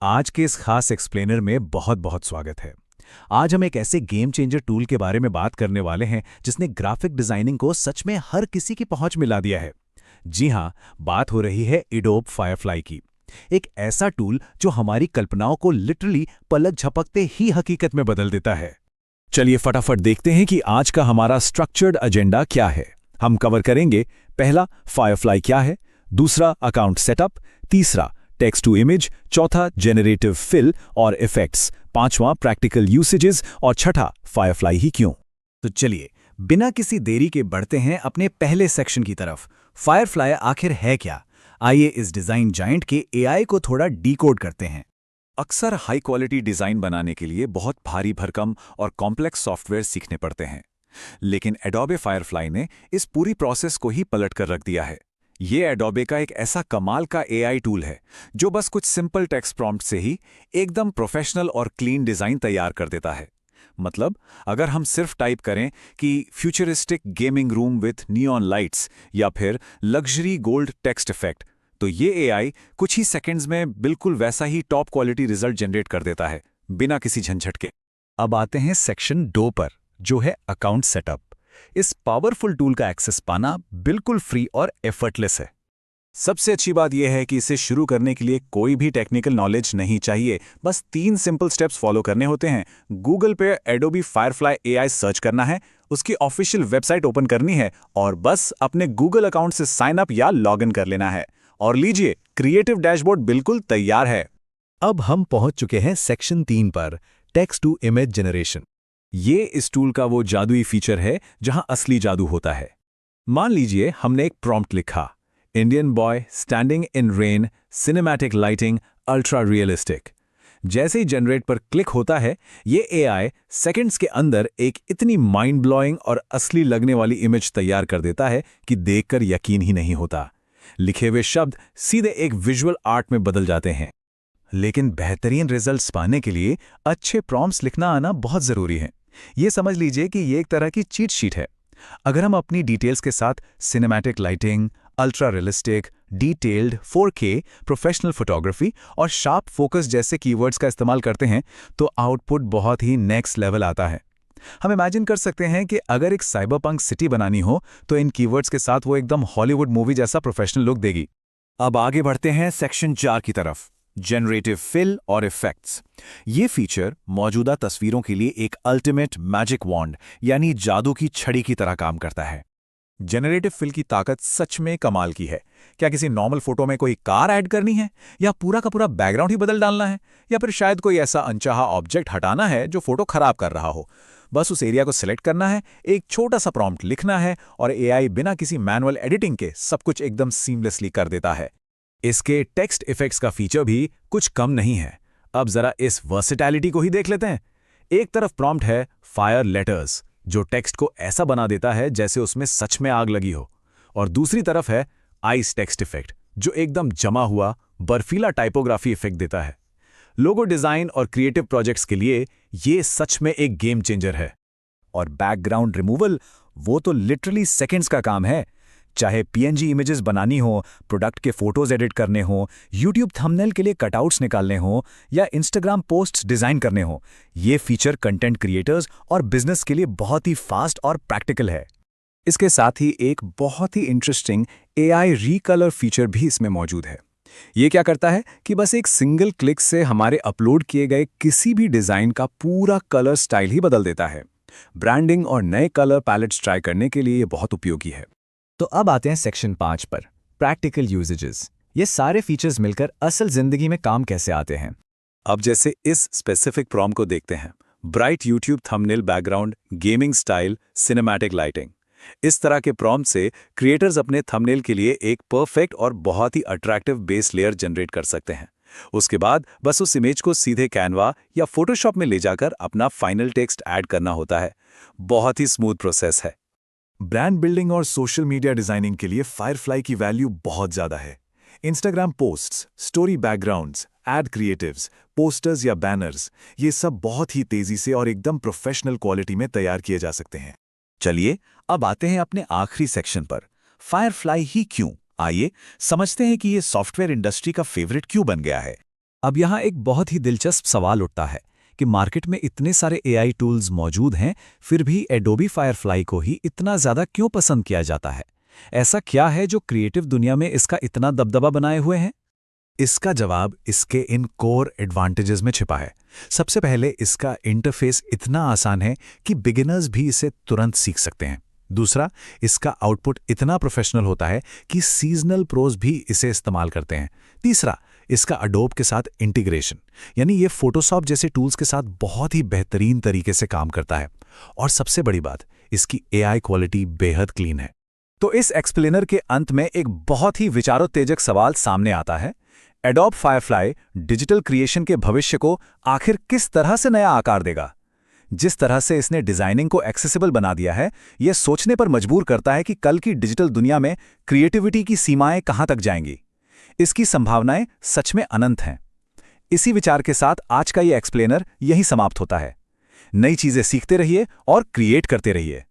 आज के इस खास एक्सप्लेनर में बहुत बहुत स्वागत है। आज हम एक ऐसे गेम चेंजर टूल के बारे में बात करने वाले हैं जिसने ग्राफिक डिजाइनिंग को सच में हर किसी की पहुंच में ला दिया है। जी हां, बात हो रही है एडोब फायरफ्लाई की। एक ऐसा टूल जो हमारी कल्पनाओं को लिटरली पलक झपकते ही हकीकत में बदल देता है। चलिए फटाफट देखते हैं कि आज का हमारा स्ट्रक्चर्ड एजेंडा क्या है। हम कवर करेंगे पहला, फायरफ्लाई क्या है, दूसरा, अकाउंट सेटअप, तीसरा, टेक्स्ट टू इमेज, चौथा, जेनरेटिव फिल और इफेक्ट्स, पांचवां, प्रैक्टिकल यूसेजेस और छठा, फायरफ्लाई ही क्यों। तो चलिए बिना किसी देरी के बढ़ते हैं अपने पहले सेक्शन की तरफ। फायरफ्लाई आखिर है क्या? आइए इस डिजाइन जायंट के एआई को थोड़ा डीकोड करते हैं। अक्सर हाई क्वालिटी डिजाइन बनाने के लिए बहुत भारी भरकम और कॉम्प्लेक्स सॉफ्टवेयर सीखने पड़ते हैं, लेकिन एडोबे फायरफ्लाई ने इस पूरी प्रोसेस को ही पलट कर रख दिया है। ये एडोबे का एक ऐसा कमाल का एआई टूल है जो बस कुछ सिंपल टेक्स्ट प्रॉम्प्ट से ही एकदम प्रोफेशनल और क्लीन डिजाइन तैयार कर देता है। मतलब अगर हम सिर्फ टाइप करें कि futuristic gaming room with neon lights या फिर लग्जरी गोल्ड टेक्स्ट इफेक्ट, तो ये एआई कुछ ही सेकंड्स में बिल्कुल वैसा ही टॉप क्वालिटी रिजल्ट जनरेट कर देता है, बिना किसी झंझट के। अब आते हैं सेक्शन 2 पर, जो है अकाउंट सेटअप। इस पावरफुल टूल का एक्सेस पाना बिल्कुल फ्री और एफर्टलेस है। सबसे अच्छी बात यह है कि इसे शुरू करने के लिए कोई भी टेक्निकल नॉलेज नहीं चाहिए, बस 3 सिंपल स्टेप्स फॉलो करने होते हैं। गूगल पे एडोबी फायरफ्लाई एआई सर्च करना है, उसकी ऑफिशियल वेबसाइट ओपन करनी है और बस अपने गूगल अकाउंट से साइन अप या लॉग इन कर लेना है। और लीजिए, क्रिएटिव डैशबोर्ड बिल्कुल तैयार है। अब हम पहुंच चुके हैं सेक्शन 3 पर, टेक्स्ट टू इमेज जनरेशन। ये इस टूल का वो जादुई फीचर है जहां असली जादू होता है। मान लीजिए हमने एक प्रॉम्प्ट लिखा, Indian boy standing in rain, cinematic lighting, ultra realistic. जैसे ही जनरेट पर क्लिक होता है, ये एआई सेकंड्स के अंदर एक इतनी माइंड ब्लोइंग और असली लगने वाली इमेज तैयार कर देता है कि देखकर यकीन ही नहीं होता। लिखे हुए शब्द सीधे एक विजुअल आर्ट में बदल जाते हैं। लेकिन बेहतरीन रिजल्ट्स पाने के लिए अच्छे प्रॉम्प्ट्स लिखना आना बहुत जरूरी है। ये समझ लीजिए कि ये एक तरह की चीट शीट है। अगर हम अपनी डिटेल्स के साथ cinematic lighting, ultra realistic, detailed, 4K, professional photography और शार्प फोकस जैसे कीवर्ड्स का इस्तेमाल करते हैं तो आउटपुट बहुत ही नेक्स्ट लेवल आता है। हम इमेजिन कर सकते हैं कि अगर एक साइबरपंक सिटी बनानी हो तो इन कीवर्ड्स के साथ वो एकदम हॉलीवुड मूवी जैसा प्रोफेशनल लुक देगी। अब आगे बढ़ते हैं सेक्शन 4 की तरफ, जेनरेटिव फिल और इफेक्ट्स। ये फीचर मौजूदा तस्वीरों के लिए एक अल्टीमेट मैजिक वॉन्ड यानी जादू की छड़ी की तरह काम करता है। जेनरेटिव फिल की ताकत सच में कमाल की है। क्या किसी नॉर्मल फोटो में कोई कार ऐड करनी है, या पूरा का पूरा बैकग्राउंड ही बदल डालना है, या फिर शायद कोई ऐसा अनचाहा ऑब्जेक्ट हटाना है जो फोटो खराब कर रहा हो, बस उस एरिया को सिलेक्ट करना है, एक छोटा सा प्रॉम्प्ट लिखना है और एआई बिना किसी मैनुअल एडिटिंग के सब कुछ एकदम सीमलेसली कर देता है। इसके टेक्स्ट इफेक्ट्स का फीचर भी कुछ कम नहीं है। अब जरा इस वर्सेटैलिटी को ही देख लेते हैं। एक तरफ प्रॉम्प्ट है फायर लेटर्स, जो टेक्स्ट को ऐसा बना देता है जैसे उसमें सच में आग लगी हो, और दूसरी तरफ है आइस टेक्स्ट इफेक्ट, जो एकदम जमा हुआ बर्फीला टाइपोग्राफी इफेक्ट देता है। लोगो डिजाइन और क्रिएटिव प्रोजेक्ट्स के लिए ये सच में एक गेम चेंजर है। और बैकग्राउंड रिमूवल, वो तो लिटरली सेकंड्स का काम है। चाहे पीएनजी इमेजेस बनानी हो, प्रोडक्ट के फोटोज एडिट करने हो, यूट्यूब थंबनेल के लिए कटआउट्स निकालने हो, या इंस्टाग्राम पोस्ट्स डिजाइन करने हो, ये फीचर कंटेंट क्रिएटर्स और बिजनेस के लिए बहुत ही फास्ट और प्रैक्टिकल है। इसके साथ ही एक बहुत ही इंटरेस्टिंग एआई रीकलर फीचर भी इसमें मौजूद है। ये क्या करता है कि बस एक सिंगल क्लिक से हमारे अपलोड किए गए किसी भी डिजाइन का पूरा कलर स्टाइल ही बदल देता है। ब्रांडिंग और नए कलर पैलेट्स ट्राई करने के लिए ये बहुत उपयोगी है। तो अब आते हैं सेक्शन 5 पर, प्रैक्टिकल यूजेजेस। ये सारे फीचर्स मिलकर असल जिंदगी में काम कैसे आते हैं। अब जैसे इस स्पेसिफिक प्रॉम्प्ट को देखते हैं, bright YouTube thumbnail background, gaming style, cinematic lighting. इस तरह के प्रॉम्प्ट से क्रिएटर्स अपने थंबनेल के लिए एक परफेक्ट और बहुत ही अट्रैक्टिव बेस लेयर जनरेट कर सकते हैं। उसके बाद बस उस इमेज को सीधे कैनवा या फोटोशॉप में ले जाकर अपना फाइनल टेक्स्ट ऐड करना होता है। बहुत ही स्मूथ प्रोसेस है। ब्रांड बिल्डिंग और सोशल मीडिया डिजाइनिंग के लिए फायरफ्लाई की वैल्यू बहुत ज्यादा है। Instagram posts, story backgrounds, ad creatives, posters या बैनर्स, ये सब बहुत ही तेजी से और एकदम प्रोफेशनल क्वालिटी में तैयार किए जा सकते हैं। चलिए अब आते हैं अपने आखिरी सेक्शन पर, फायरफ्लाई ही क्यों। आइए समझते हैं कि ये सॉफ्टवेयर इंडस्ट्री का फेवरेट क्यों बन गया है। अब यहाँ एक बहुत ही दिलचस्प सवाल उठता है कि मार्केट में इतने सारे एआई टूल्स मौजूद हैं, फिर भी एडोबी फायरफ्लाई को ही इतना ज़्यादा क्यों पसंद किया जाता है? ऐसा क्या है जो क्रिएटिव दुनिया में इसका इतना दबदबा बनाए हुए है? इसका जवाब इसके इन कोर एडवांटेजेस में छिपा है। सबसे पहले इसका इंटरफेस इतना आसान है कि बिगिनर्स भी इसे तुरंत सीख सकते हैं। दूसरा, इसका आउटपुट इतना प्रोफेशनल होता है कि सीजनल प्रोज भी इसे इस्तेमाल करते हैं। तीसरा, इसका अडोब के साथ इंटीग्रेशन, यानी ये फोटोशॉप जैसे टूल्स के साथ बहुत ही बेहतरीन तरीके से काम करता है। और सबसे बड़ी बात, इसकी एआई क्वालिटी बेहद क्लीन है। तो इस एक्सप्लेनर के अंत में एक बहुत ही विचारोत्तेजक सवाल सामने आता है। एडोब फायरफ्लाई डिजिटल क्रिएशन के भविष्य को आखिर किस तरह से नया आकार देगा? जिस तरह से इसने डिजाइनिंग को एक्सेसिबल बना दिया है, यह सोचने पर मजबूर करता है कि कल की डिजिटल दुनिया में क्रिएटिविटी की सीमाएं कहां तक जाएंगी। इसकी संभावनाएं सच में अनंत हैं। इसी विचार के साथ आज का ये एक्सप्लेनर यहीं समाप्त होता है। नई चीजें सीखते रहिए और क्रिएट करते रहिए।